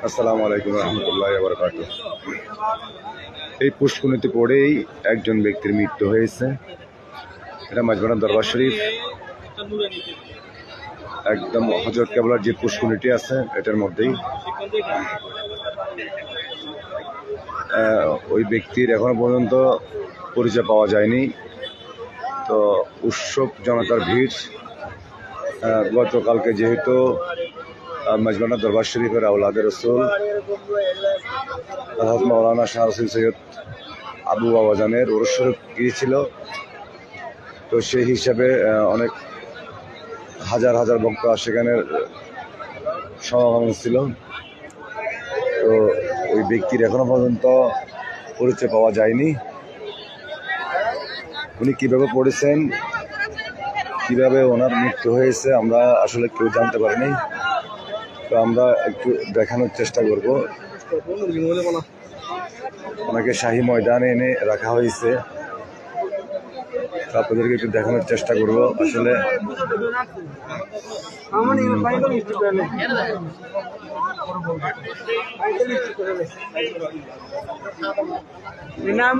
আসসালামু আলাইকুম রহমতুল্লাহি ওয়া বারাকাতুহু। এই পুষ্করিণীতে পড়েই একজন ব্যক্তির মৃত্যু হয়েছে। এটা মাঝবাড়া দরবার শরীফ, একদম হযরত কেবলার যে পুষ্করিণীটি আছে এটার মধ্যেই। ওই ব্যক্তির এখনো পর্যন্ত পরিচয় পাওয়া যায়নি। তো উৎসব জনতার ভিড়। গতকালকে যেহেতু মাঝবাড়া দরবার শরীফের আওলাদে রসুল হযরত মাওলানা শাহ হোসেন সৈয়দ আবু বাবাজানের উরুস শরীফ গিয়েছিল, তো সেই হিসাবে অনেক হাজার হাজার ভক্ত সেখানে সমাগম ছিল। তো ওই ব্যক্তির এখনো পর্যন্ত পরিচয় পাওয়া যায়নি। উনি কিভাবে পড়েছেন, কিভাবে ওনার মৃত্যু হয়েছে আমরা আসলে কেউ জানতে পারিনি। তো আমরা একটু দেখানোর চেষ্টা করব। ওনাকে শাহী ময়দানে এনে রাখা হয়েছে, আপনাদেরকে একটু দেখানোর চেষ্টা করব। আসলে নাম